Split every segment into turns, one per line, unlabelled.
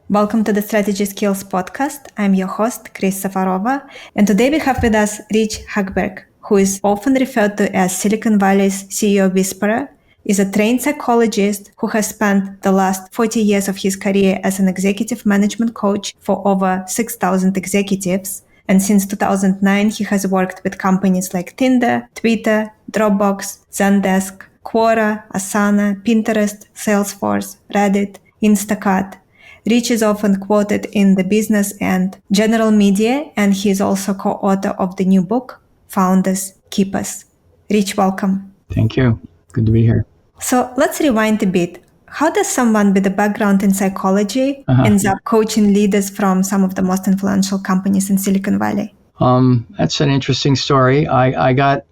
Welcome to the Strategy Skills podcast. I'm your host, Chris Safarova, and today we have with us Rich Hagberg, who is often referred to as Silicon Valley's CEO whisperer, is a trained psychologist who has spent the last 40 years of his career as an executive management coach for over 6,000 executives. And since 2009, he has worked with companies like Tinder, Twitter, Dropbox, Zendesk, Quora, Asana, Pinterest, Salesforce, Reddit, Instacart. Rich is often quoted in the business and general media, and he is also co-author of the new book, Founders Keepers. Rich, welcome.
Thank you. Good to be here.
So let's rewind a bit. How does someone with a background in psychology ends up coaching leaders from some of the most influential companies in Silicon Valley?
That's an interesting story. I got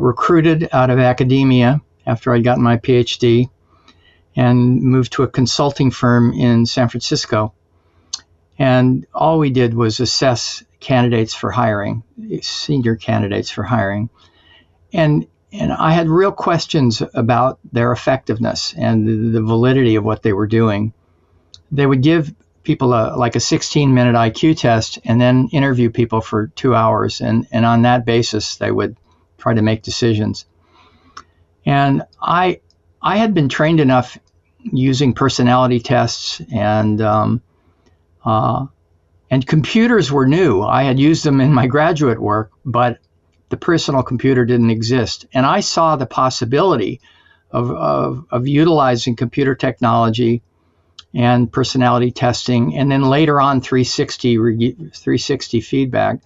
recruited out of academia after I'd gotten my PhD and moved to a consulting firm in San Francisco. And all we did was assess candidates for hiring, senior candidates for hiring. And I had real questions about their effectiveness and the validity of what they were doing. They would give people a 16-minute IQ test and then interview people for 2 hours. And on that basis, they would try to make decisions. And I had been trained enough using personality tests, and computers were new. I had used them in my graduate work, but the personal computer didn't exist. And I saw the possibility of utilizing computer technology and personality testing, and then later on 360 feedback.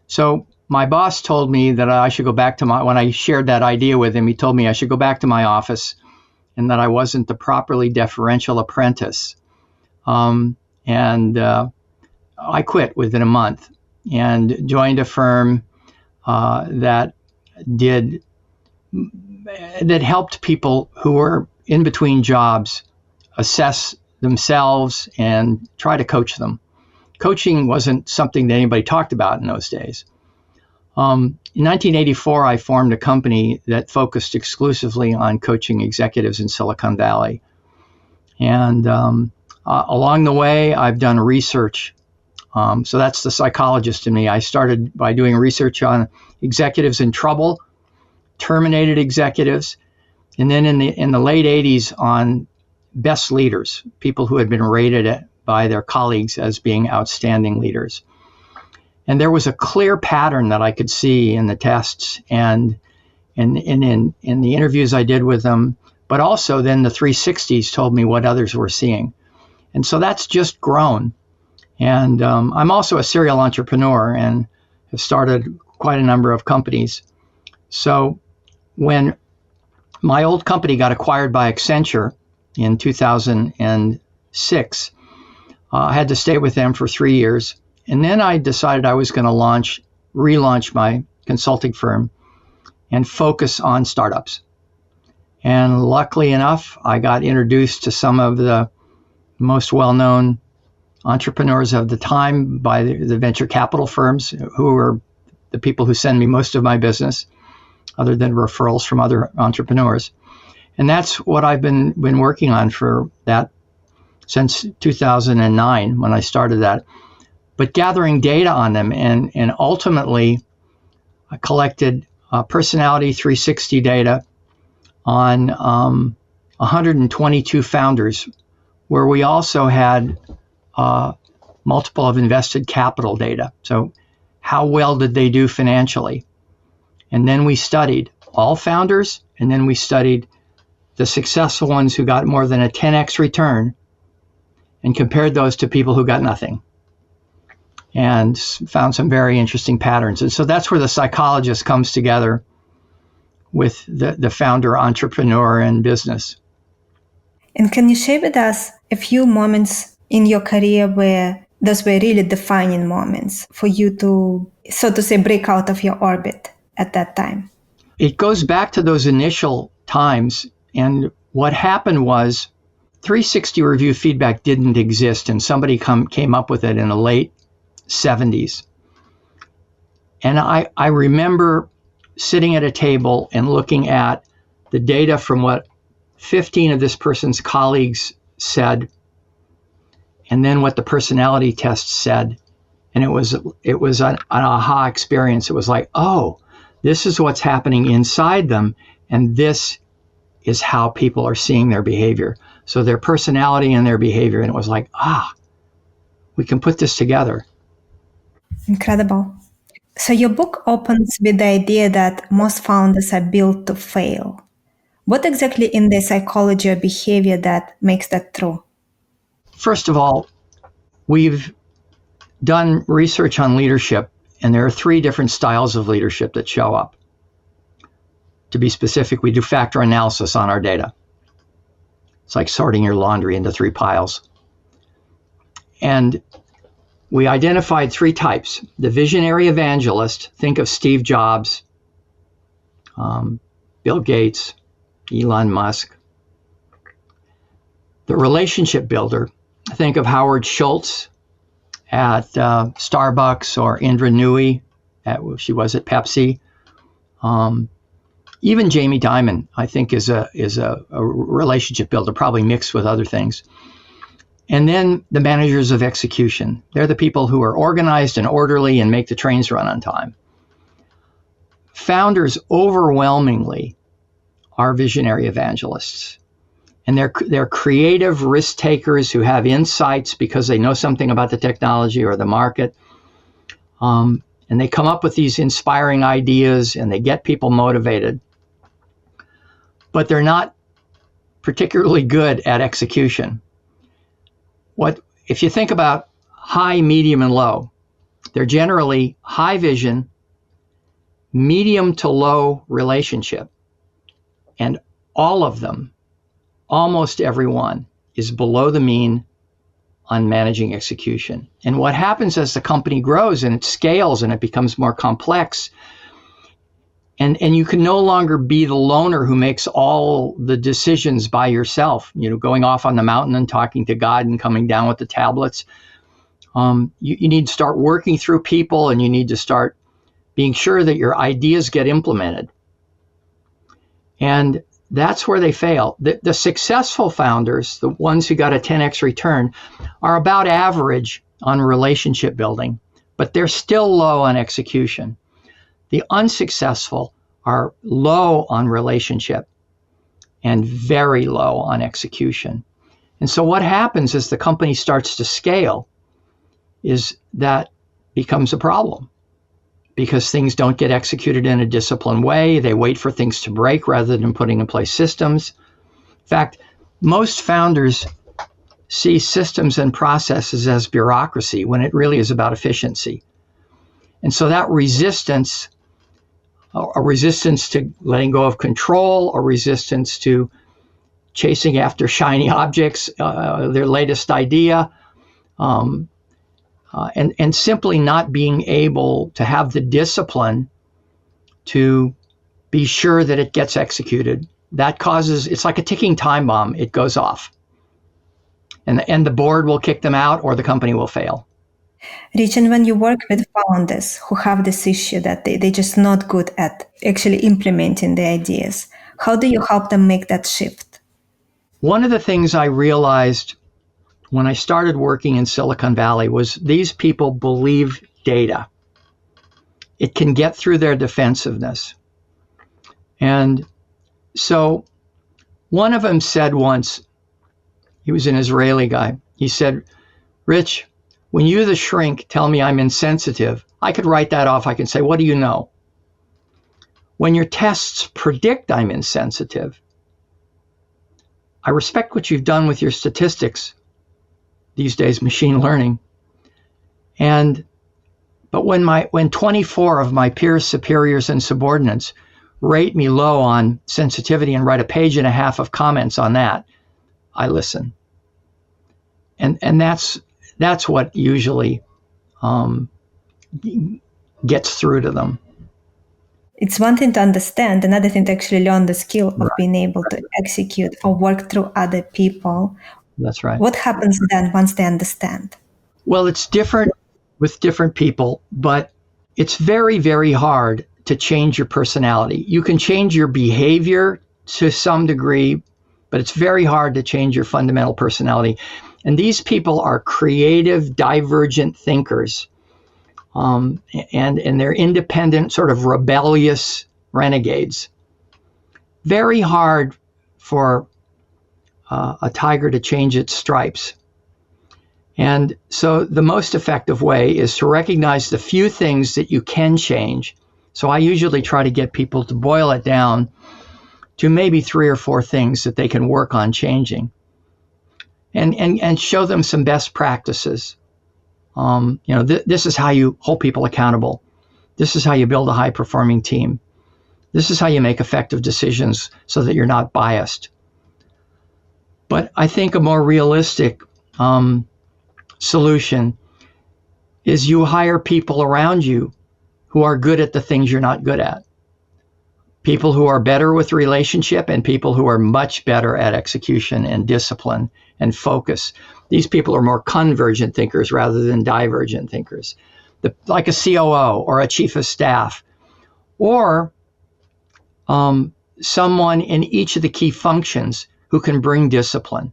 So my boss told me that I should go back to when I shared that idea with him, he told me I should go back to my office and that I wasn't the properly deferential apprentice. I quit within a month and joined a firm that helped people who were in between jobs assess themselves and try to coach them. Coaching wasn't something that anybody talked about in those days. In 1984, I formed a company that focused exclusively on coaching executives in Silicon Valley. And along the way, I've done research. So that's the psychologist in me. I started by doing research on executives in trouble, terminated executives, and then in the late 80s on best leaders, people who had been rated by their colleagues as being outstanding leaders. And there was a clear pattern that I could see in the tests and in the interviews I did with them, but also then the 360s told me what others were seeing. And so that's just grown. And I'm also a serial entrepreneur and have started quite a number of companies. So when my old company got acquired by Accenture in 2006, I had to stay with them for 3 years. And then I decided I was going to relaunch my consulting firm and focus on startups. And luckily enough, I got introduced to some of the most well-known entrepreneurs of the time by the venture capital firms, who are the people who send me most of my business, other than referrals from other entrepreneurs. And that's what I've been working on for that since 2009 when I started that. But gathering data on them, and ultimately I collected personality 360 data on 122 founders, where we also had multiple of invested capital data. So how well did they do financially? And then we studied all founders, and then we studied the successful ones who got more than a 10x return and compared those to people who got nothing, and found some very interesting patterns. And so that's where the psychologist comes together with the founder, entrepreneur, and business.
And can you share with us a few moments in your career where those were really defining moments for you to, so to say, break out of your orbit at that time?
It goes back to those initial times. And what happened was 360 review feedback didn't exist, and somebody came up with it in the late 70s. And I remember sitting at a table and looking at the data from what 15 of this person's colleagues said, and then what the personality test said. And it was an aha experience. It was like, oh, this is what's happening inside them, and this is how people are seeing their behavior. So their personality and their behavior, and it was like, we can put this together.
Incredible. So your book opens with the idea that most founders are built to fail. What exactly in the psychology or behavior that makes that true?
First of all, we've done research on leadership, and there are 3 different styles of leadership that show up. To be specific, we do factor analysis on our data. It's like sorting your laundry into 3 piles. And we identified 3 types. The visionary evangelist, think of Steve Jobs, Bill Gates, Elon Musk. The relationship builder, think of Howard Schultz at Starbucks, or Indra Nooyi, she was at Pepsi. Even Jamie Dimon, I think, is a relationship builder, probably mixed with other things. And then the managers of execution. They're the people who are organized and orderly and make the trains run on time. Founders overwhelmingly are visionary evangelists. And they're creative risk takers who have insights because they know something about the technology or the market. And they come up with these inspiring ideas and they get people motivated. But they're not particularly good at execution. If you think about high, medium, and low, they're generally high vision, medium to low relationship. And all of them, almost everyone, is below the mean on managing execution. And what happens as the company grows and it scales and it becomes more complex, and you can no longer be the loner who makes all the decisions by yourself, going off on the mountain and talking to God and coming down with the tablets. You need to start working through people, and you need to start being sure that your ideas get implemented. And that's where they fail. The successful founders, the ones who got a 10x return, are about average on relationship building, but they're still low on execution. The unsuccessful are low on relationship and very low on execution. And so what happens as the company starts to scale is that becomes a problem, because things don't get executed in a disciplined way. They wait for things to break rather than putting in place systems. In fact, most founders see systems and processes as bureaucracy when it really is about efficiency. And so that resistance, a resistance to letting go of control, a resistance to chasing after shiny objects, their latest idea, and simply not being able to have the discipline to be sure that it gets executed. That causes, it's like a ticking time bomb. It goes off. And the board will kick them out, or the company will fail.
Rich, and when you work with founders who have this issue that they're just not good at actually implementing the ideas, how do you help them make that shift?
One of the things I realized when I started working in Silicon Valley was these people believe data. It can get through their defensiveness. And so one of them said once, he was an Israeli guy, he said, "Rich, when you, the shrink, tell me I'm insensitive, I could write that off. I can say, what do you know? When your tests predict I'm insensitive, I respect what you've done with your statistics, these days machine learning. But when 24 of my peers, superiors, and subordinates rate me low on sensitivity and write a page and a half of comments on that, I listen." And that's what usually gets through to them.
It's one thing to understand, another thing to actually learn the skill of being able to execute or work through other people.
That's right.
What happens then once they understand?
Well, it's different with different people, but it's very, very hard to change your personality. You can change your behavior to some degree, but it's very hard to change your fundamental personality. And these people are creative, divergent thinkers. And they're independent, sort of rebellious renegades. Very hard for a tiger to change its stripes. And so the most effective way is to recognize the few things that you can change. So I usually try to get people to boil it down to maybe 3 or 4 things that they can work on changing, and show them some best practices. This is how you hold people accountable. This is how you build a high-performing team. This is how you make effective decisions so that you're not biased. But I think a more realistic solution is you hire people around you who are good at the things you're not good at. People who are better with relationship and people who are much better at execution and discipline and focus. These people are more convergent thinkers rather than divergent thinkers. Like a COO or a chief of staff, or someone in each of the key functions who can bring discipline.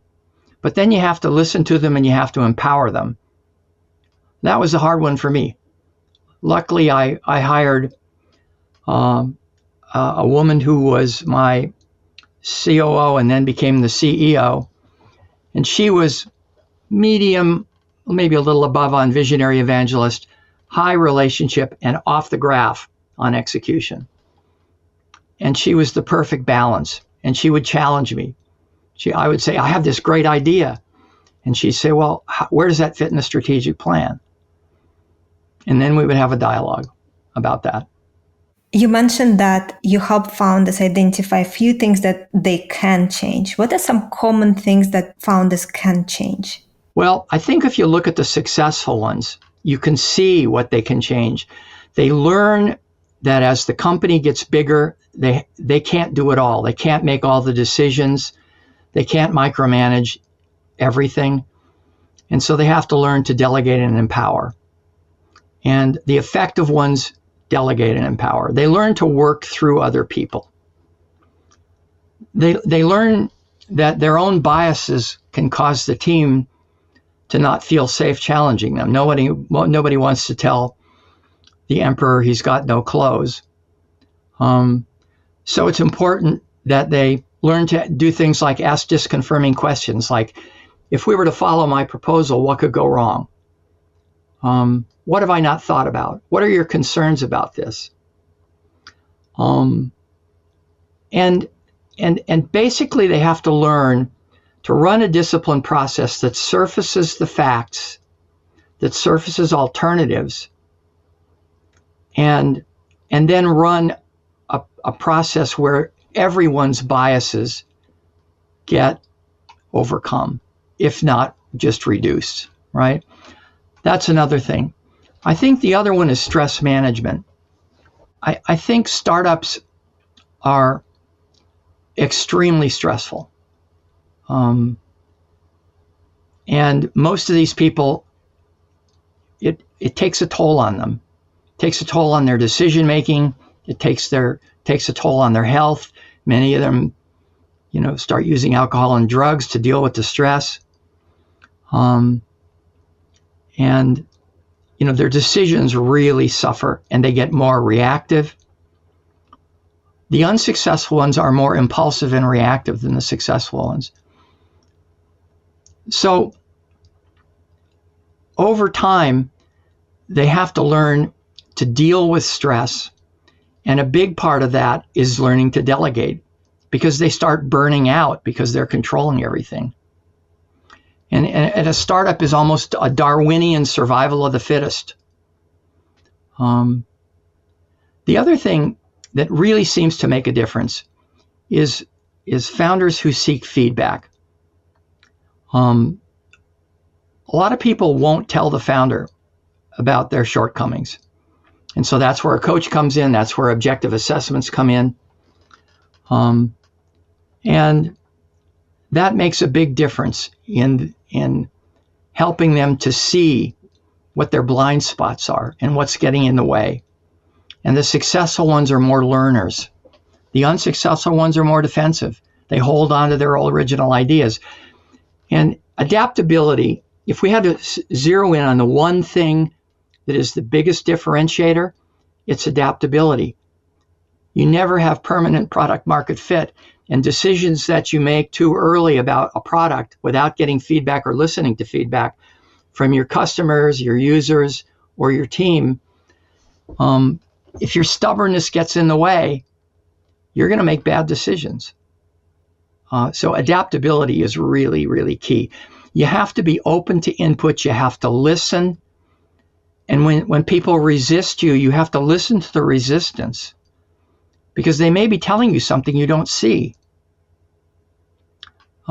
But then you have to listen to them and you have to empower them. That was a hard one for me. Luckily, I hired a woman who was my COO and then became the CEO. And she was medium, maybe a little above on visionary evangelist, high relationship, and off the graph on execution. And she was the perfect balance. And she would challenge me. I would say, I have this great idea. And she'd say, well, where does that fit in the strategic plan? And then we would have a dialogue about that.
You mentioned that you help founders identify a few things that they can change. What are some common things that founders can change?
Well, I think if you look at the successful ones, you can see what they can change. They learn that as the company gets bigger, they can't do it all. They can't make all the decisions. They can't micromanage everything. And so they have to learn to delegate and empower. And the effective ones delegate and empower. They learn to work through other people. They learn that their own biases can cause the team to not feel safe challenging them. Nobody wants to tell the emperor he's got no clothes. So it's important that they learn to do things like ask disconfirming questions, like, if we were to follow my proposal, what could go wrong? What have I not thought about? What are your concerns about this? And basically they have to learn to run a disciplined process that surfaces the facts, that surfaces alternatives, and then run a process where everyone's biases get overcome, if not just reduced, right? That's another thing. I think the other one is stress management. I think startups are extremely stressful. And most of these people, it takes a toll on them. It takes a toll on their decision making. It takes a toll on their health. Many of them, start using alcohol and drugs to deal with the stress. And their decisions really suffer and they get more reactive. The unsuccessful ones are more impulsive and reactive than the successful ones. So over time, they have to learn to deal with stress. And a big part of that is learning to delegate, because they start burning out because they're controlling everything. And a startup is almost a Darwinian survival of the fittest. The other thing that really seems to make a difference is founders who seek feedback. A lot of people won't tell the founder about their shortcomings. And so that's where a coach comes in. That's where objective assessments come in. And that makes a big difference in helping them to see what their blind spots are and what's getting in the way. And the successful ones are more learners. The unsuccessful ones are more defensive. They hold on to their original ideas. And adaptability, if we had to zero in on the one thing that is the biggest differentiator, it's adaptability. You never have permanent product market fit, and decisions that you make too early about a product without getting feedback or listening to feedback from your customers, your users, or your team, if your stubbornness gets in the way, you're going to make bad decisions. So adaptability is really, really key. You have to be open to input. You have to listen. And when people resist you, you have to listen to the resistance, because they may be telling you something you don't see.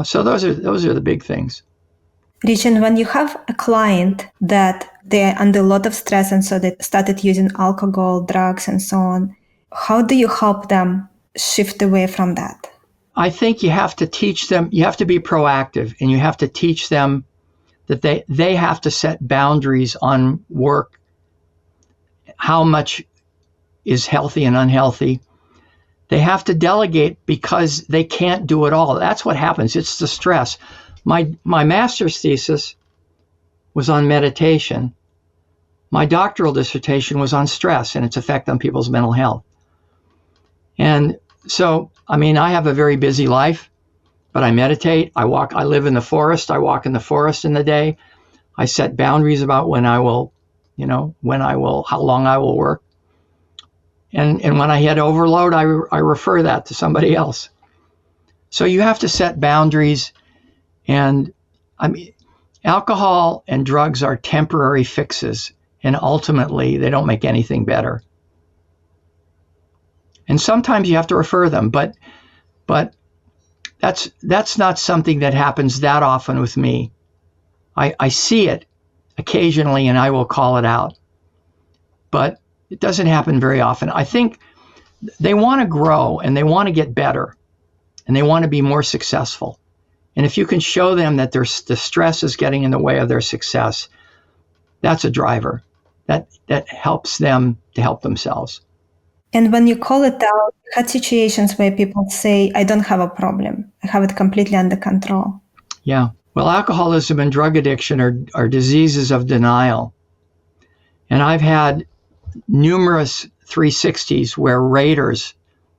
So those are the big things.
Rich, and when you have a client that they're under a lot of stress and so they started using alcohol, drugs, and so on, how do you help them shift away from that?
I think you have to teach them, you have to be proactive, and you have to teach them that they have to set boundaries on work, how much is healthy and unhealthy. They have to delegate because they can't do it all. That's what happens. It's the stress. My master's thesis was on meditation. My doctoral dissertation was on stress and its effect on people's mental health. And so, I have a very busy life, but I meditate, I walk, I live in the forest, I walk in the forest in the day. I set boundaries about when I will, how long I will work. And when I hit overload, I refer that to somebody else. So you have to set boundaries. And alcohol and drugs are temporary fixes, and ultimately they don't make anything better. And sometimes you have to refer them, but that's not something that happens that often with me. I see it occasionally, and I will call it out, but it doesn't happen very often. I think they want to grow, and they want to get better, and they want to be more successful. And if you can show them that the stress is getting in the way of their success, that's a driver. That helps them to help themselves.
And when you call it out, you had situations where people say, I don't have a problem. I have it completely under control.
Yeah. Well, alcoholism and drug addiction are diseases of denial. And I've had numerous 360s where raters,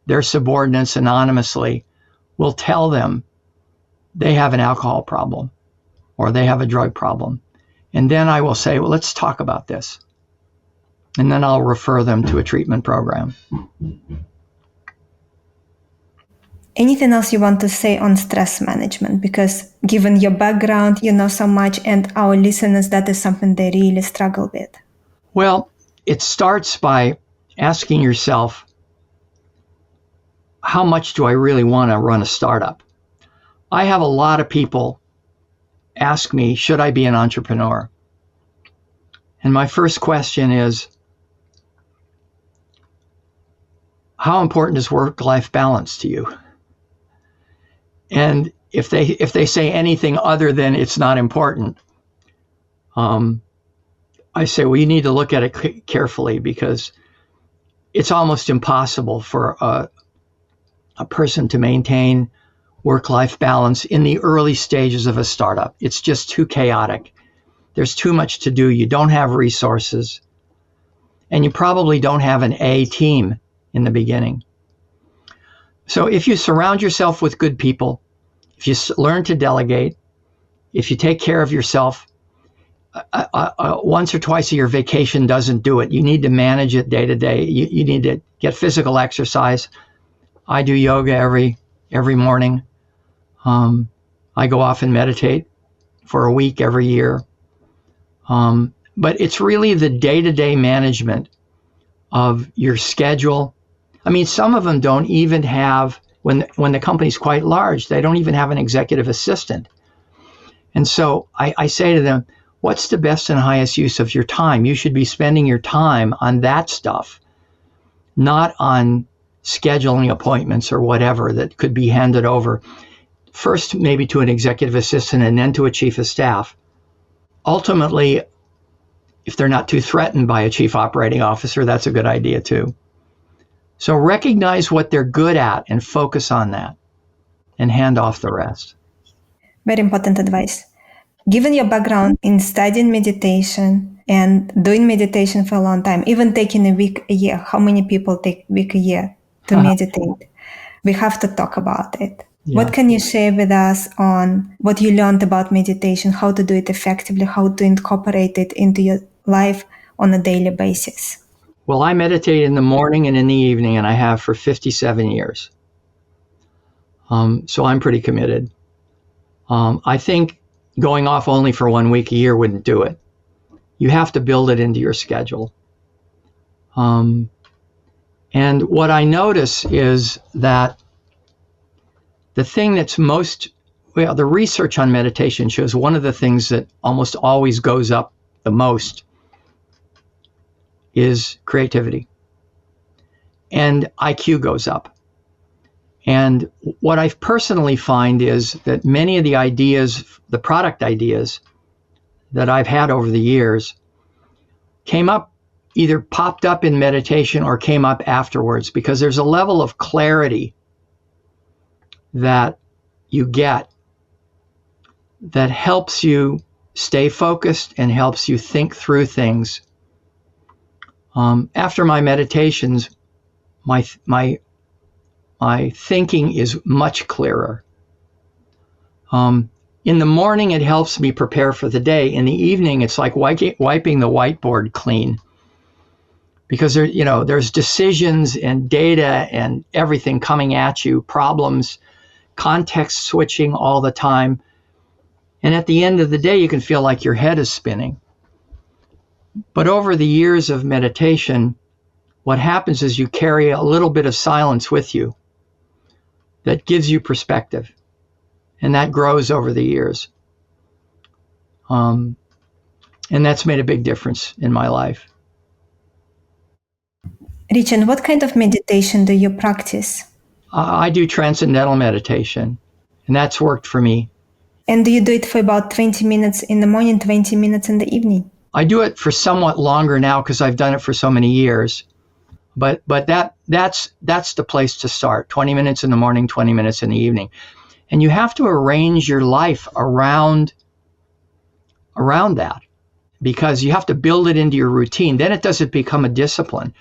their subordinates anonymously, will tell them they have an alcohol problem or they have a drug problem. And then I will say, well, let's talk about this. And then I'll refer them to a treatment program.
Anything else you want to say on stress management? Because given your background, you know so much, and our listeners, that is something they really struggle with.
Well, it starts by asking yourself, how much do I really want to run a startup? I have a lot of people ask me, should I be an entrepreneur? And my first question is, how important is work-life balance to you? And if they say anything other than it's not important, I say, well, you need to look at it carefully, because it's almost impossible for a person to maintain work-life balance in the early stages of a startup. It's just too chaotic. There's too much to do. You don't have resources, and you probably don't have an A team in the beginning. So if you surround yourself with good people, if you learn to delegate, if you take care of yourself, once or twice a year vacation doesn't do it. You need to manage it day to day. You need to get physical exercise. I do yoga every morning. I go off and meditate for a week every year. But it's really the day-to-day management of your schedule. Some of them don't even have, when the company's quite large, they don't even have an executive assistant. And so I say to them, what's the best and highest use of your time? You should be spending your time on that stuff, not on scheduling appointments or whatever that could be handed over. First, maybe to an executive assistant and then to a chief of staff. Ultimately, if they're not too threatened by a chief operating officer, that's a good idea too. So recognize what they're good at and focus on that. and hand off the rest.
Very important advice. Given your background in studying meditation and doing meditation for a long time, even taking a week a year, how many people take a week a year to meditate? We have to talk about it.
Yeah.
What can you share with us on what you learned about meditation, how to do it effectively, how to incorporate it into your life on a daily basis?
Well, I meditate in the morning and in the evening, and I have for 57 years. So I'm pretty committed. I think going off only for 1 week a year wouldn't do it. You have to build it into your schedule. And what I notice is that the thing that's the research on meditation shows one of the things that almost always goes up the most is creativity. And IQ goes up. And what I personally find is that many of the ideas, the product ideas that I've had over the years either popped up in meditation or came up afterwards, because there's a level of clarity that you get that helps you stay focused and helps you think through things. After my meditations, my thinking is much clearer. In the morning, it helps me prepare for the day. In the evening, it's like wiping the whiteboard clean, because there's decisions and data and everything coming at you, problems, context switching all the time. And at the end of the day, you can feel like your head is spinning. But over the years of meditation, what happens is you carry a little bit of silence with you that gives you perspective. And that grows over the years. And that's made a big difference in my life.
Rich, and what kind of meditation do you practice?
I do transcendental meditation, and that's worked for me.
And do you do it for about 20 minutes in the morning, 20 minutes in the evening?
I do it for somewhat longer now because I've done it for so many years. But that's the place to start. 20 minutes in the morning, 20 minutes in the evening. And you have to arrange your life around that, because you have to build it into your routine. Then it doesn't become a discipline.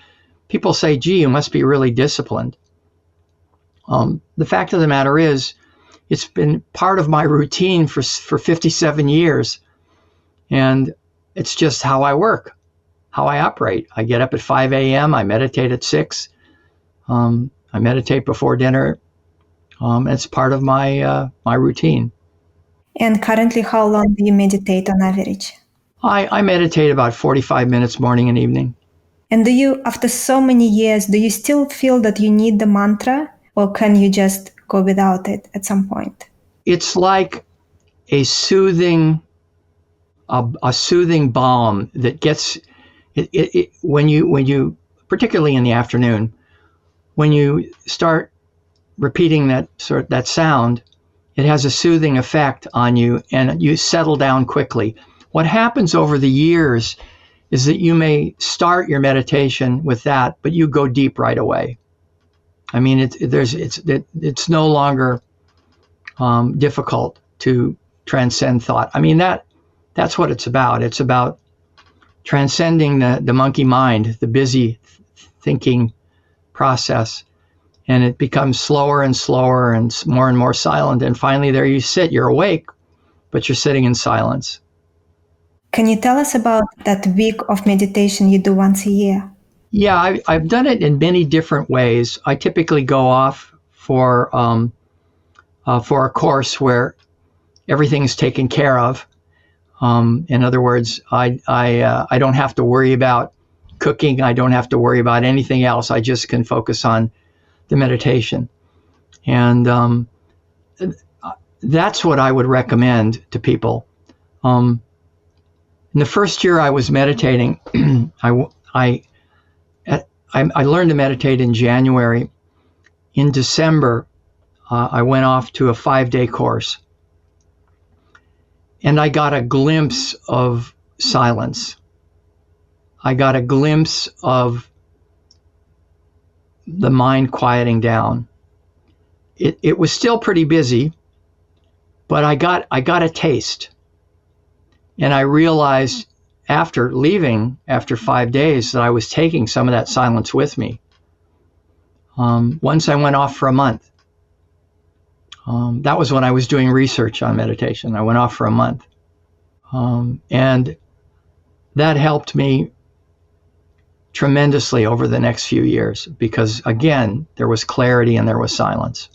People say, gee, you must be really disciplined. The fact of the matter is, it's been part of my routine for 57 years. And it's just how I work, how I operate. I get up at 5 a.m., I meditate at 6. I meditate before dinner. It's part of my routine.
And currently, how long do you meditate on average?
I meditate about 45 minutes morning and evening.
And do you, after so many years, do you still feel that you need the mantra, or can you just go without it at some point?
It's like a soothing balm that gets it when you particularly in the afternoon, when you start repeating that sound, it has a soothing effect on you, and you settle down quickly. What happens over the years is that you may start your meditation with that, but you go deep right away. I mean, it's no longer difficult to transcend thought. I mean, that's what it's about. It's about transcending the monkey mind, the busy thinking process. And it becomes slower and slower and more silent. And finally, there you sit. You're awake, but you're sitting in silence.
Can you tell us about that week of meditation you do once a year?
Yeah, I've done it in many different ways. I typically go off for a course where everything is taken care of. In other words, I don't have to worry about cooking. I don't have to worry about anything else. I just can focus on the meditation. And that's what I would recommend to people. In the first year I was meditating, I learned to meditate in January. In December, I went off to a 5-day course. And I got a glimpse of silence. I got a glimpse of the mind quieting down. it was still pretty busy, but I got a taste. And I realized after leaving, after 5 days, that I was taking some of that silence with me. Once I went off for a month. That was when I was doing research on meditation. I went off for a month. And that helped me tremendously over the next few years because, again, there was clarity and there was silence.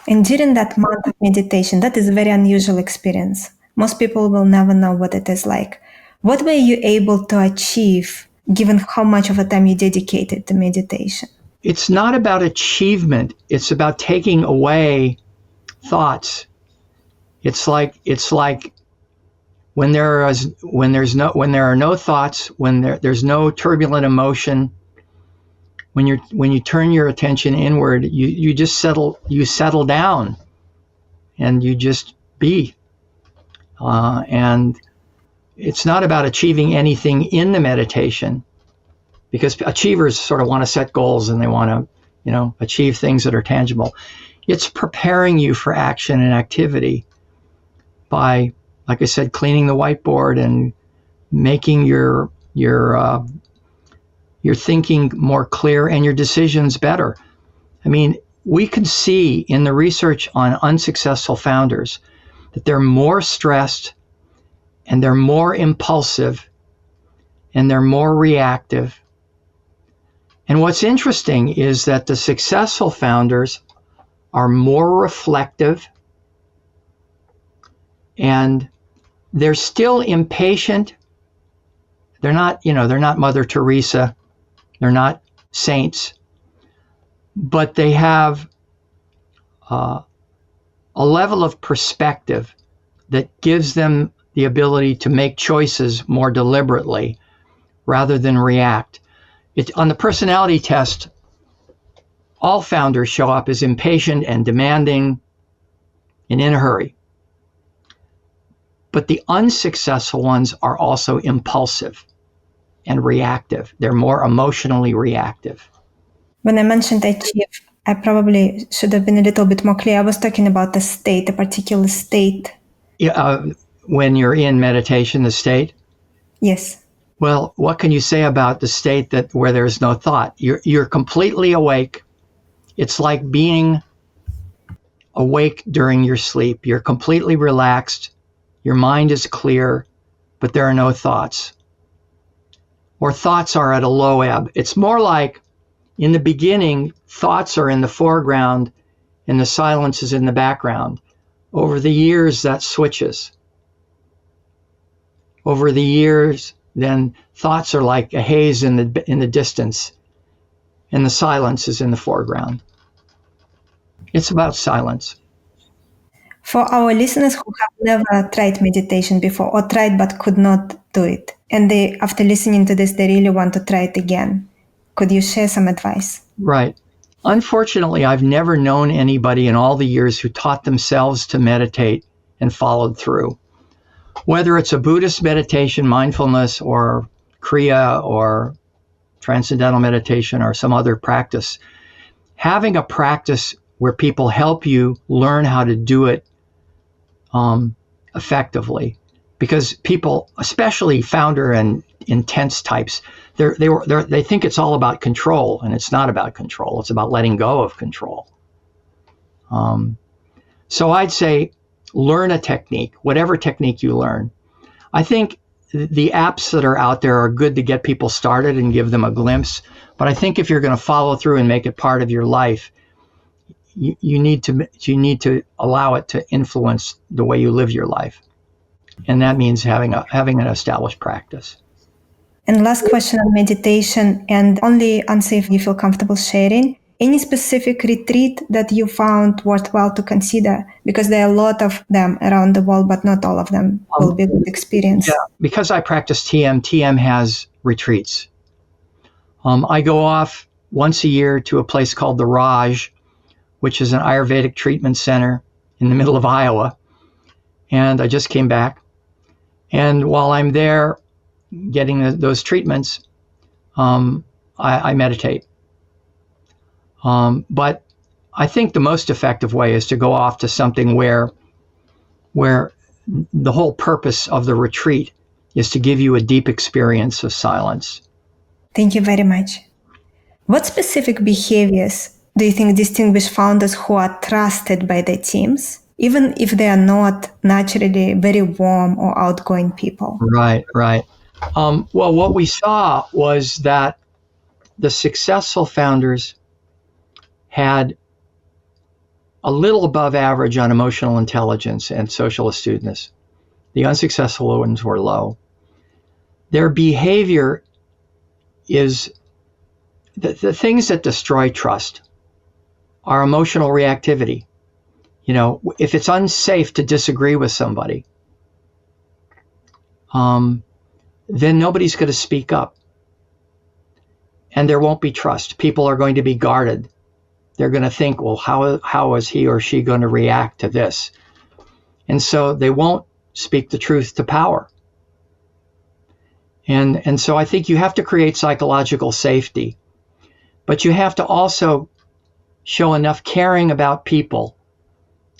And during that month of meditation, that is a very unusual experience. Most people will never know what it is like. What were you able to achieve given how much of a time you dedicated to meditation?
It's not about achievement. It's about taking away thoughts. It's like when there are no thoughts, when there's no turbulent emotion, when you turn your attention inward, you just settle down, and you just be. And it's not about achieving anything in the meditation, because achievers sort of want to set goals and they want to, achieve things that are tangible. It's preparing you for action and activity by, like I said, cleaning the whiteboard and making your thinking more clear and your decisions better. I mean, we can see in the research on unsuccessful founders that they're more stressed and they're more impulsive and they're more reactive. And what's interesting is that the successful founders are more reflective, and they're still impatient. They're not Mother Teresa. They're not saints, but they have a level of perspective that gives them the ability to make choices more deliberately rather than react. On the personality test, all founders show up as impatient and demanding and in a hurry. But the unsuccessful ones are also impulsive and reactive. They're more emotionally reactive.
When I mentioned achieve, I probably should have been a little bit more clear. I was talking about the state, a particular state.
When you're in meditation, the state?
Yes.
Well, what can you say about the state where there's no thought? You're completely awake. It's like being awake during your sleep. You're completely relaxed. Your mind is clear, but there are no thoughts. Or thoughts are at a low ebb. It's more like in the beginning, thoughts are in the foreground and the silence is in the background. Over the years, that switches. Over the years, then thoughts are like a haze in the distance, and the silence is in the foreground. It's about silence.
For our listeners who have never tried meditation before or tried but could not do it, and they, after listening to this, they really want to try it again, could you share some advice?
Right. Unfortunately, I've never known anybody in all the years who taught themselves to meditate and followed through. Whether it's a Buddhist meditation, mindfulness, or Kriya, or transcendental meditation, or some other practice, having a practice where people help you learn how to do it effectively, because people, especially founder and intense types, they think it's all about control, and it's not about control. It's about letting go of control. So I'd say learn a technique, whatever technique you learn. I think the apps that are out there are good to get people started and give them a glimpse. But I think if you're going to follow through and make it part of your life, you need to allow it to influence the way you live your life. And that means having an established practice.
And last question on meditation, and only answer if you feel comfortable sharing. Any specific retreat that you found worthwhile to consider? Because there are a lot of them around the world, but not all of them will be a good experience.
Yeah, because I practice TM has retreats. I go off once a year to a place called the Raj, which is an Ayurvedic treatment center in the middle of Iowa. And I just came back. And while I'm there getting those treatments, I meditate. But I think the most effective way is to go off to something where the whole purpose of the retreat is to give you a deep experience of silence.
Thank you very much. What specific behaviors do you think distinguish founders who are trusted by their teams, even if they are not naturally very warm or outgoing people?
Right. Well, what we saw was that the successful founders had a little above average on emotional intelligence and social astuteness. The unsuccessful ones were low. Their behavior is the things that destroy trust are emotional reactivity. If it's unsafe to disagree with somebody, then nobody's going to speak up. And there won't be trust. People are going to be guarded. They're going to think, well, how is he or she going to react to this? And so they won't speak the truth to power. And so I think you have to create psychological safety, but you have to also show enough caring about people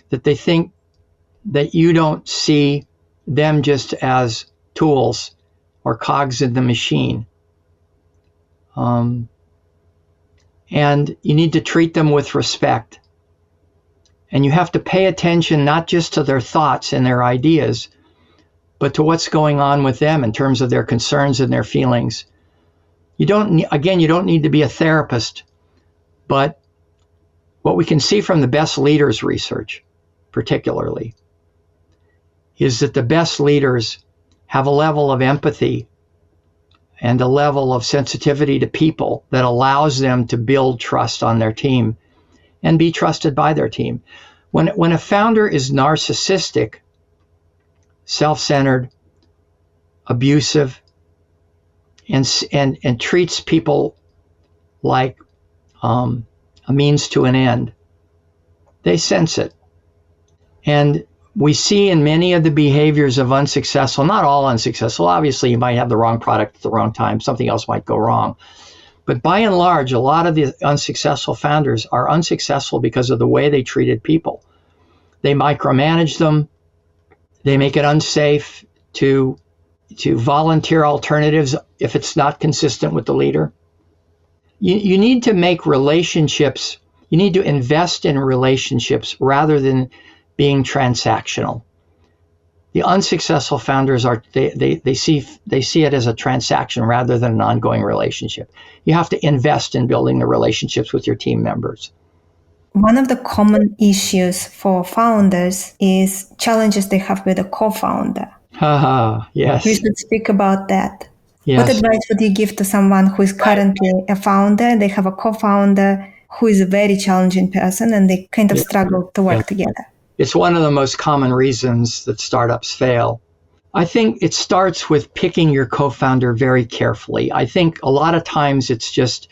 that they think that you don't see them just as tools or cogs in the machine. And you need to treat them with respect. And you have to pay attention not just to their thoughts and their ideas, but to what's going on with them in terms of their concerns and their feelings. You don't need to be a therapist, but what we can see from the best leaders research, particularly, is that the best leaders have a level of empathy and a level of sensitivity to people that allows them to build trust on their team and be trusted by their team. When a founder is narcissistic, self-centered, abusive, and treats people like a means to an end, they sense it. And we see in many of the behaviors of unsuccessful, not all unsuccessful, obviously you might have the wrong product at the wrong time, something else might go wrong. But by and large, a lot of the unsuccessful founders are unsuccessful because of the way they treated people. They micromanage them. They make it unsafe to volunteer alternatives if it's not consistent with the leader. You need to make relationships, you need to invest in relationships rather than being transactional. The unsuccessful founders they see it as a transaction rather than an ongoing relationship. You have to invest in building the relationships with your team members.
One of the common issues for founders is challenges they have with a co-founder.
Yes.
We should speak about that.
Yes.
What advice would you give to someone who is currently a founder? They have a co-founder who is a very challenging person and they kind of struggle to work together.
It's one of the most common reasons that startups fail. I think it starts with picking your co-founder very carefully. I think a lot of times it's just,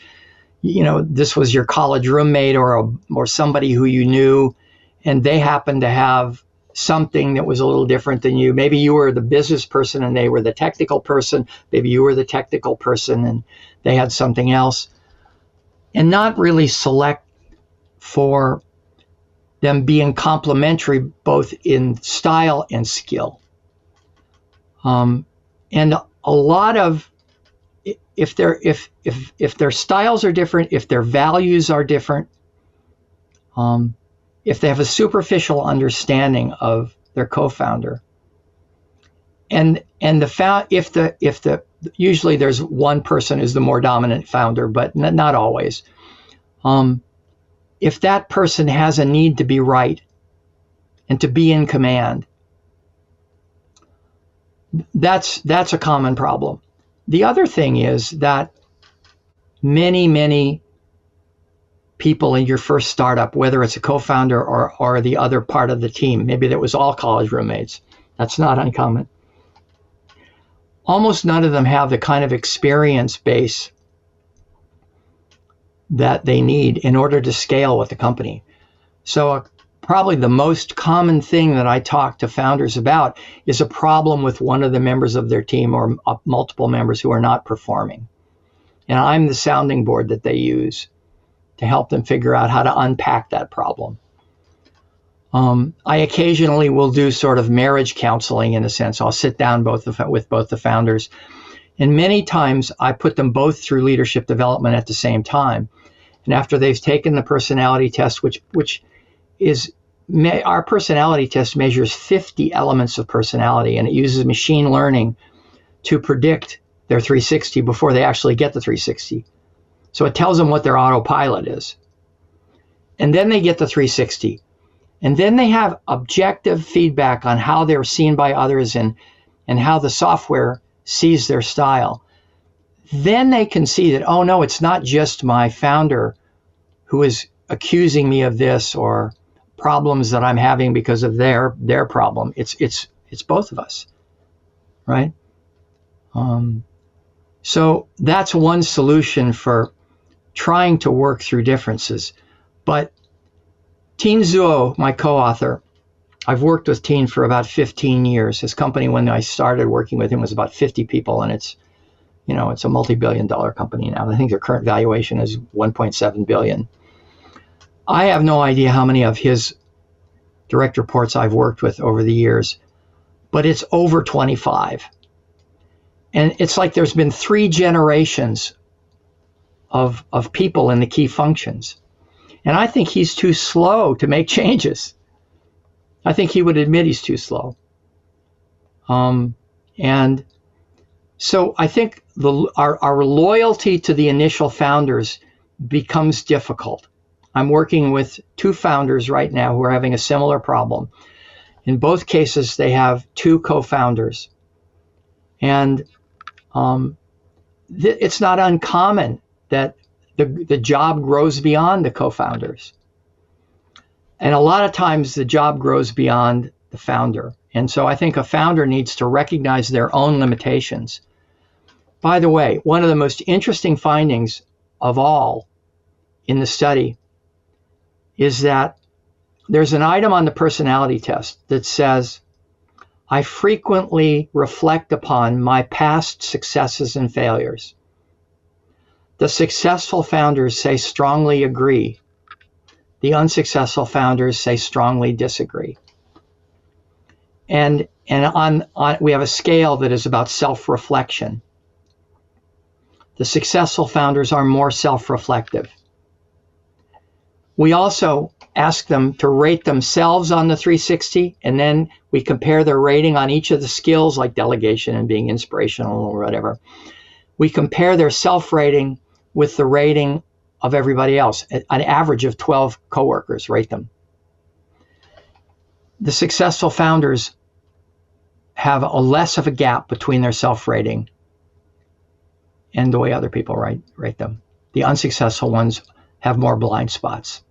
this was your college roommate or somebody who you knew, and they happened to have something that was a little different than you. Maybe you were the business person and they were the technical person. Maybe you were the technical person and they had something else. And not really select for them being complementary both in style and skill. And a lot of, if their styles are different, if their values are different, if they have a superficial understanding of their co-founder, and usually there's one person who's the more dominant founder, but not always. If that person has a need to be right and to be in command, that's a common problem. The other thing is that many people in your first startup, whether it's a co-founder or the other part of the team, maybe that was all college roommates, that's not uncommon. Almost none of them have the kind of experience base that they need in order to scale with the company. So probably the most common thing that I talk to founders about is a problem with one of the members of their team or multiple members who are not performing. And I'm the sounding board that they use to help them figure out how to unpack that problem. I occasionally will do sort of marriage counseling in a sense. I'll sit down with both the founders. And many times I put them both through leadership development at the same time. And after they've taken the personality test, which is, our personality test measures 50 elements of personality, and it uses machine learning to predict their 360 before they actually get the 360. So it tells them what their autopilot is. And then they get the 360. And then they have objective feedback on how they're seen by others and how the software sees their style. Then they can see that, oh no, it's not just my founder who is accusing me of this or problems that I'm having because of their problem. It's both of us, right? So that's one solution for trying to work through differences. But Tien Zuo, my co-author, I've worked with Tien for about 15 years. His company, when I started working with him, was about 50 people, and it's a multi-billion-dollar company now. I think their current valuation is 1.7 billion. I have no idea how many of his direct reports I've worked with over the years, but it's over 25. And it's like there's been 3 generations of people in the key functions. And I think he's too slow to make changes. I think he would admit he's too slow. And so I think our loyalty to the initial founders becomes difficult. I'm working with 2 founders right now who are having a similar problem. In both cases, they have 2 co-founders. And it's not uncommon that the job grows beyond the co-founders. And a lot of times the job grows beyond the founder. And so I think a founder needs to recognize their own limitations. By the way, one of the most interesting findings of all in the study is that there's an item on the personality test that says, I frequently reflect upon my past successes and failures. The successful founders say strongly agree. The unsuccessful founders say strongly disagree. And on we have a scale that is about self-reflection. The successful founders are more self-reflective. We also ask them to rate themselves on the 360, and then we compare their rating on each of the skills like delegation and being inspirational or whatever. We compare their self-rating with the rating of everybody else. An average of 12 coworkers rate them. The successful founders have a less of a gap between their self-rating and the way other people rate them. The unsuccessful ones have more blind spots.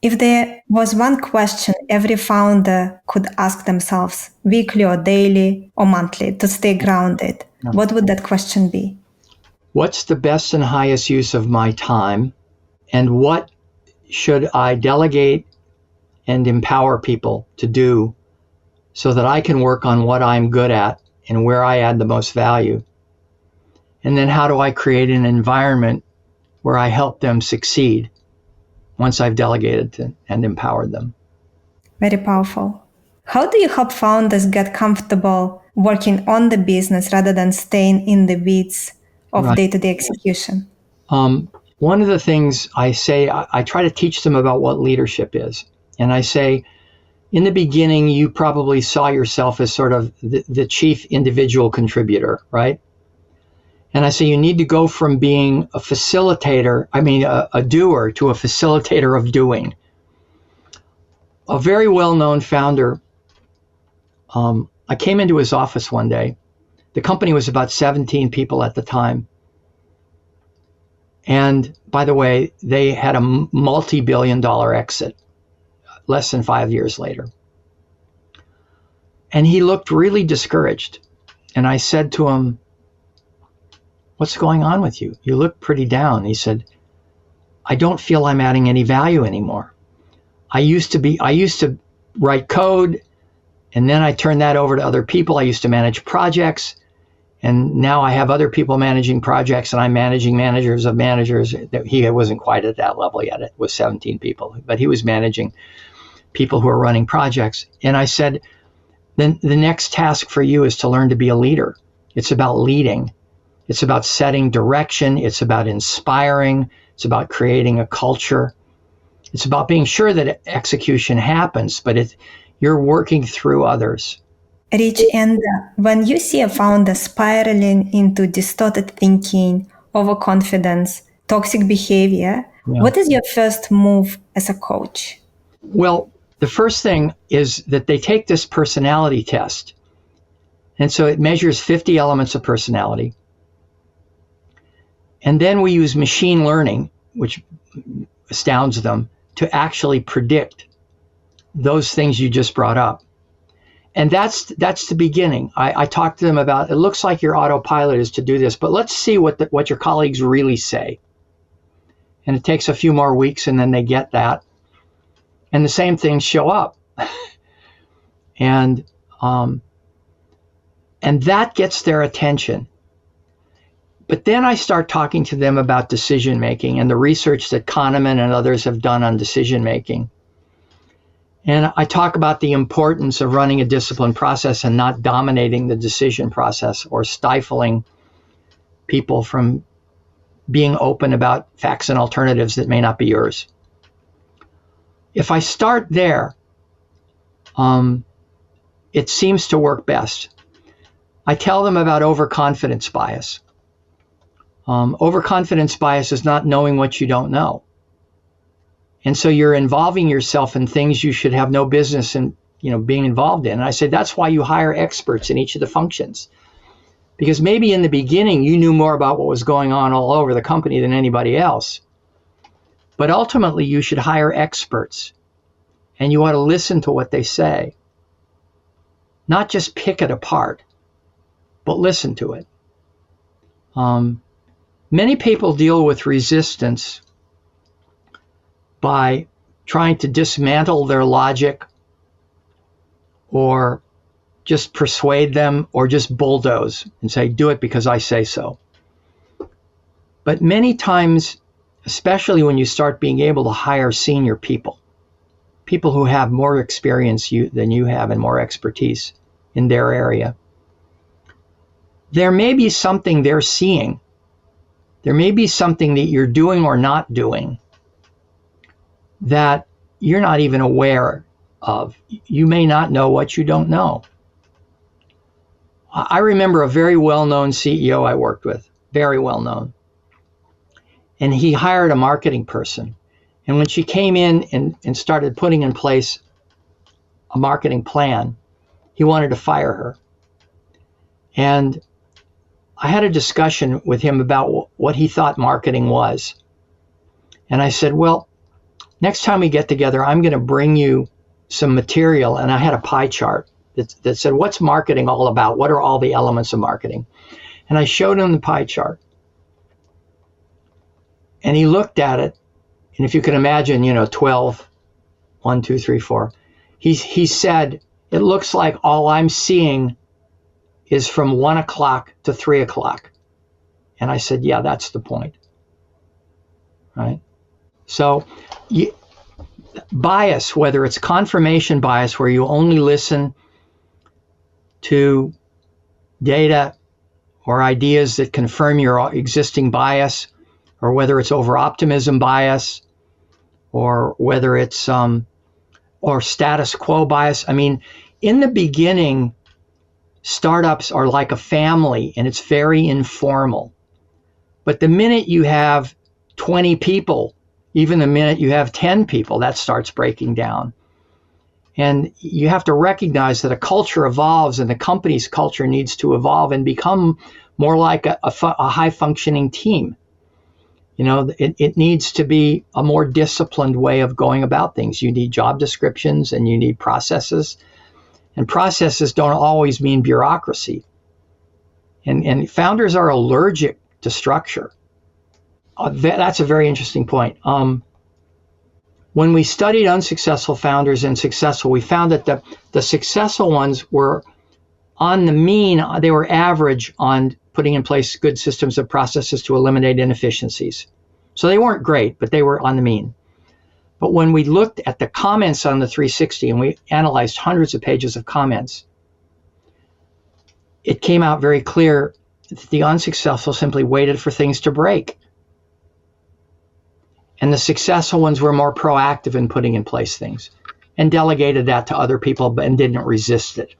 If there was one question every founder could ask themselves weekly or daily or monthly to stay grounded, what would that question be?
What's the best and highest use of my time? And what should I delegate and empower people to do so that I can work on what I'm good at and where I add the most value? And then how do I create an environment where I help them succeed once I've delegated and empowered them?
Very powerful. How do you help founders get comfortable working on the business rather than staying in the weeds of day-to-day execution?
One of the things I say, I try to teach them about what leadership is. And I say, in the beginning, you probably saw yourself as sort of the chief individual contributor, right? And I say, you need to go from being a facilitator, a doer, to a facilitator of doing. A very well-known founder, I came into his office one day. The company was about 17 people at the time. And by the way, they had a multi-billion-dollar exit less than 5 years later. And he looked really discouraged. And I said to him, what's going on with you? You look pretty down. He said, I don't feel I'm adding any value anymore. I used to write code, and then I turned that over to other people. I used to manage projects. And now I have other people managing projects, and I'm managing managers of managers. He wasn't quite at that level yet. It was 17 people, but he was managing people who are running projects. And I said, then the next task for you is to learn to be a leader. It's about leading. It's about setting direction. It's about inspiring. It's about creating a culture. It's about being sure that execution happens, but you're working through others.
Rich, and when you see a founder spiraling into distorted thinking, overconfidence, toxic behavior, what is your first move as a coach?
Well, the first thing is that they take this personality test. And so it measures 50 elements of personality. And then we use machine learning, which astounds them, to actually predict those things you just brought up. And that's the beginning. I talk to them about, it looks like your autopilot is to do this, but let's see what your colleagues really say. And it takes a few more weeks, and then they get that. And the same things show up. And that gets their attention. But then I start talking to them about decision making and the research that Kahneman and others have done on decision making. And I talk about the importance of running a disciplined process and not dominating the decision process or stifling people from being open about facts and alternatives that may not be yours. If I start there, it seems to work best. I tell them about overconfidence bias. Overconfidence bias is not knowing what you don't know. And so you're involving yourself in things you should have no business in, being involved in. And I say, that's why you hire experts in each of the functions. Because maybe in the beginning, you knew more about what was going on all over the company than anybody else. But ultimately, you should hire experts. And you ought to listen to what they say. Not just pick it apart, but listen to it. Many people deal with resistance by trying to dismantle their logic or just persuade them or just bulldoze and say, do it because I say so. But many times, especially when you start being able to hire senior people who have more experience than you have and more expertise in their area, there may be something they're seeing. There may be something that you're doing or not doing that you're not even aware of. You may not know what you don't know. I remember a very well-known CEO I worked with, very well-known. And he hired a marketing person. And when she came in and started putting in place a marketing plan, he wanted to fire her. And I had a discussion with him about what he thought marketing was. And I said, well, next time we get together, I'm going to bring you some material. And I had a pie chart that said, what's marketing all about? What are all the elements of marketing? And I showed him the pie chart. And he looked at it. And if you can imagine, 12, 1, 2, 3, 4. He said, it looks like all I'm seeing is from 1 o'clock to 3 o'clock. And I said, yeah, that's the point. Right? So bias, whether it's confirmation bias, where you only listen to data or ideas that confirm your existing bias, or whether it's over-optimism bias, or whether it's or status quo bias. I mean, in the beginning, startups are like a family, and it's very informal. But the minute you have 20 people, even the minute you have 10 people, that starts breaking down. And you have to recognize that a culture evolves, and the company's culture needs to evolve and become more like a high-functioning team. It needs to be a more disciplined way of going about things. You need job descriptions and you need processes. And processes don't always mean bureaucracy. And founders are allergic to structure. That's a very interesting point. When we studied unsuccessful founders and successful, we found that the successful ones were on the mean, they were average on putting in place good systems and processes to eliminate inefficiencies. So they weren't great, but they were on the mean. But when we looked at the comments on the 360 and we analyzed hundreds of pages of comments, it came out very clear that the unsuccessful simply waited for things to break. And the successful ones were more proactive in putting in place things and delegated that to other people and didn't resist it.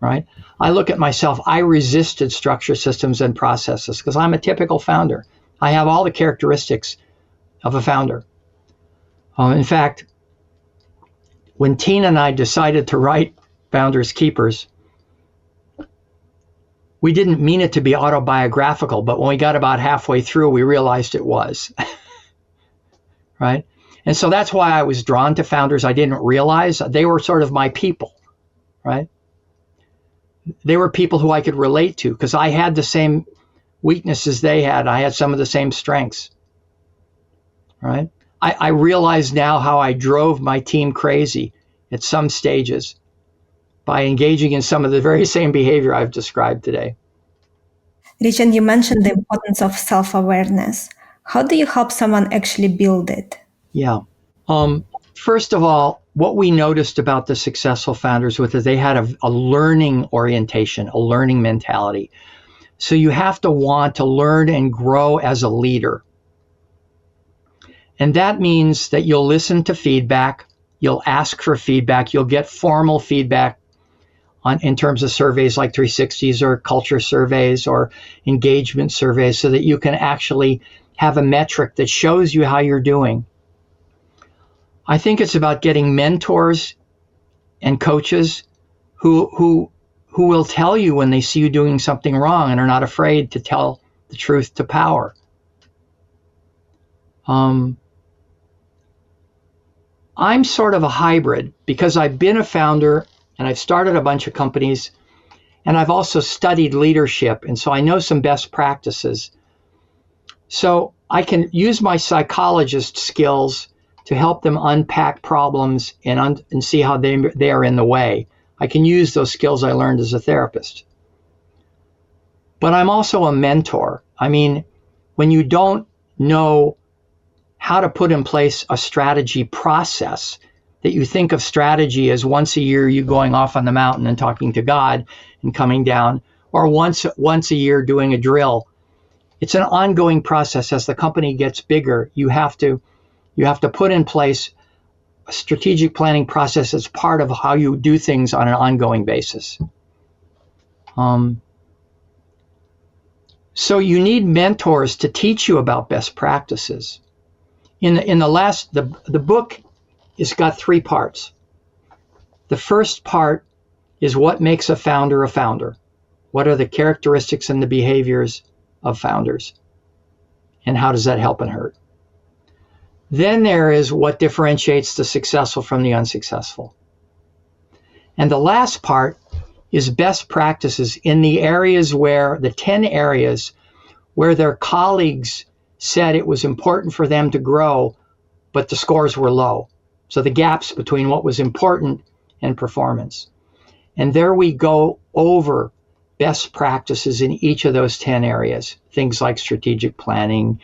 Right? I look at myself, I resisted structure, systems, and processes because I'm a typical founder. I have all the characteristics of a founder. In fact, when Tina and I decided to write Founders Keepers, we didn't mean it to be autobiographical, but when we got about halfway through, we realized it was. Right? And so that's why I was drawn to founders. I didn't realize they were sort of my people, right? They were people who I could relate to because I had the same weaknesses they had. I had some of the same strengths, right? I realize now how I drove my team crazy at some stages by engaging in some of the very same behavior I've described today.
Richard, you mentioned the importance of self-awareness. How do you help someone actually build it?
Yeah. First of all, what we noticed about the successful founders was that they had a learning orientation, a learning mentality. So you have to want to learn and grow as a leader. And that means that you'll listen to feedback, you'll ask for feedback, you'll get formal feedback in terms of surveys like 360s or culture surveys or engagement surveys so that you can actually have a metric that shows you how you're doing. I think it's about getting mentors and coaches who will tell you when they see you doing something wrong and are not afraid to tell the truth to power. I'm sort of a hybrid because I've been a founder and I've started a bunch of companies and I've also studied leadership, and so I know some best practices. So I can use my psychologist skills to help them unpack problems and see how they are in the way. I can use those skills I learned as a therapist. But I'm also a mentor. I mean, when you don't know how to put in place a strategy process, that you think of strategy as once a year you going off on the mountain and talking to God and coming down, or once a year doing a drill. It's an ongoing process. As the company gets bigger, you have to put in place a strategic planning process as part of how you do things on an ongoing basis. So you need mentors to teach you about best practices. The book has got 3 parts. The first part is what makes a founder a founder. What are the characteristics and the behaviors of founders? And how does that help and hurt? Then there is what differentiates the successful from the unsuccessful. And the last part is best practices in the 10 areas where their colleagues said it was important for them to grow, but the scores were low. So the gaps between what was important and performance. And there we go over best practices in each of those 10 areas. Things like strategic planning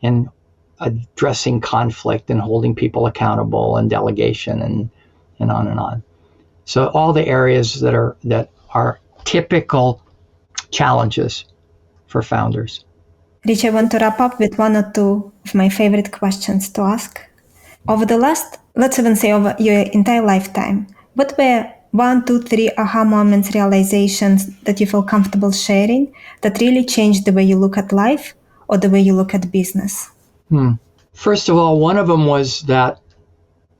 and addressing conflict and holding people accountable and delegation and on and on. So all the areas that are typical challenges for founders.
Rich, I want to wrap up with 1 or 2 of my favorite questions to ask. Over the last, let's even say over your entire lifetime, what were 1, 2, 3 aha moments, realizations that you feel comfortable sharing that really changed the way you look at life or the way you look at business?
First of all, one of them was that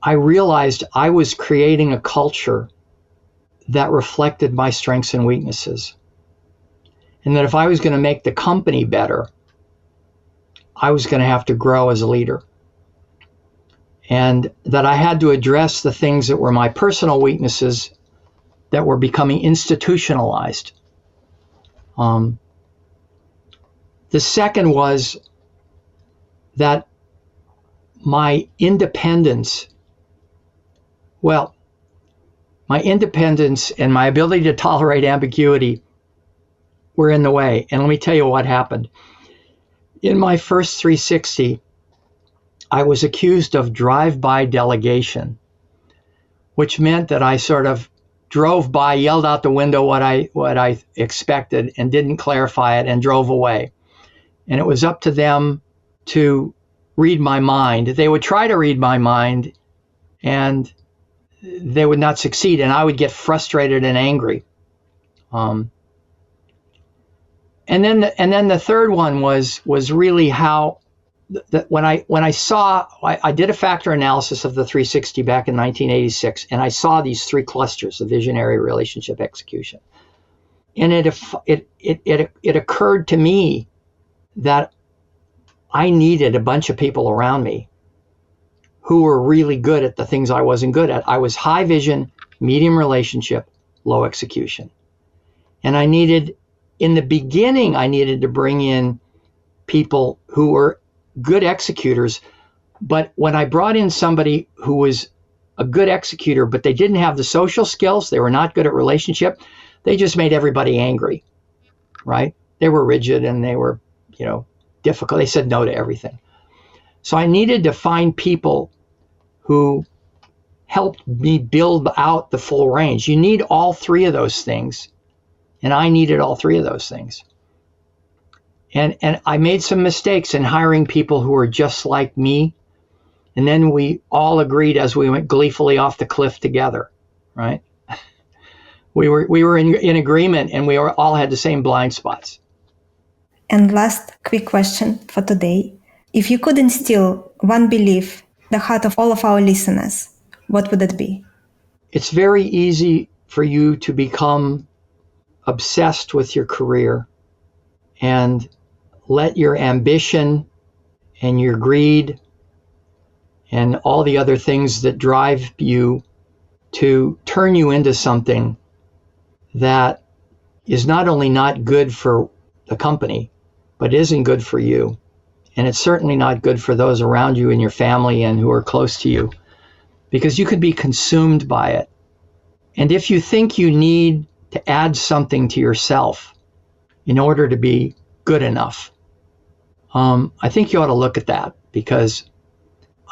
I realized I was creating a culture that reflected my strengths and weaknesses. And that if I was going to make the company better, I was going to have to grow as a leader. And that I had to address the things that were my personal weaknesses that were becoming institutionalized. The second was that my independence, my independence and my ability to tolerate ambiguity were in the way. And let me tell you what happened. In my first 360, I was accused of drive-by delegation, which meant that I sort of drove by, yelled out the window what I expected, and didn't clarify it, and drove away. And it was up to them to read my mind. They would try to read my mind, and they would not succeed, and I would get frustrated and angry. And then the third one was really how when I saw, I did a factor analysis of the 360 back in 1986, and I saw these three clusters: the visionary, relationship, execution. And it occurred to me that I needed a bunch of people around me who were really good at the things I wasn't good at. I was high vision, medium relationship, low execution. And in the beginning, I needed to bring in people who were good executors. But when I brought in somebody who was a good executor, but they didn't have the social skills, they were not good at relationship, they just made everybody angry, right? They were rigid and they were, difficult. They said no to everything. So I needed to find people who helped me build out the full range. You need all three of those things. And I needed all three of those things. And I made some mistakes in hiring people who were just like me. And then we all agreed as we went gleefully off the cliff together, right? We were in agreement, and we all had the same blind spots.
And last quick question for today. If you could instill one belief in the heart of all of our listeners, what would it be?
It's very easy for you to become obsessed with your career and let your ambition and your greed and all the other things that drive you to turn you into something that is not only not good for the company, but isn't good for you. And it's certainly not good for those around you in your family and who are close to you, because you could be consumed by it. And if you think you need to add something to yourself in order to be good enough, I think you ought to look at that, because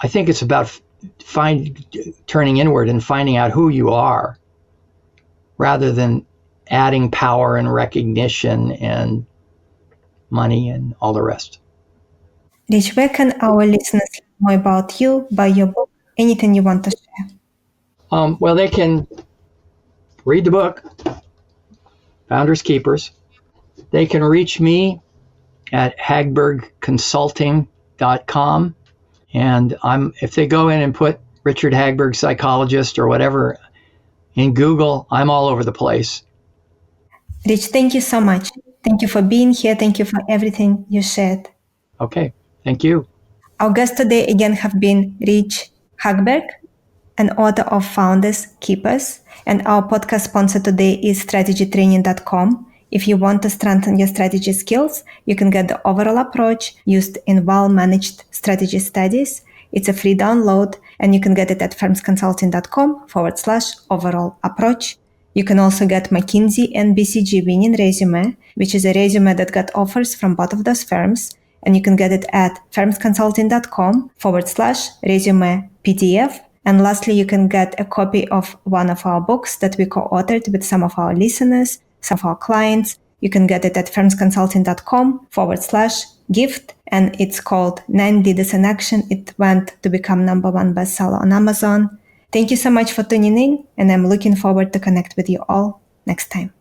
I think it's about turning inward and finding out who you are, rather than adding power and recognition and money and all the rest.
Rich, where can our listeners learn more about you, by your book, anything you want to share?
Well, they can read the book, Founders Keepers. They can reach me at hagbergconsulting.com. And if they go in and put Richard Hagberg, psychologist, or whatever in Google, I'm all over the place.
Rich, thank you so much. Thank you for being here. Thank you for everything you shared.
Okay, thank you.
Our guests today again have been Rich Hagberg, an author of Founders Keepers, and our podcast sponsor today is strategytraining.com. If you want to strengthen your strategy skills, you can get the overall approach used in well-managed strategy studies. It's a free download, and you can get it at firmsconsulting.com/overall approach. You can also get McKinsey and BCG winning resume, which is a resume that got offers from both of those firms. And you can get it at firmsconsulting.com/resume PDF. And lastly, you can get a copy of one of our books that we co-authored with some of our listeners, some of our clients. You can get it at firmsconsulting.com/gift. And it's called 9 Leaders in Action. It went to become #1 bestseller on Amazon. Thank you so much for tuning in, and I'm looking forward to connect with you all next time.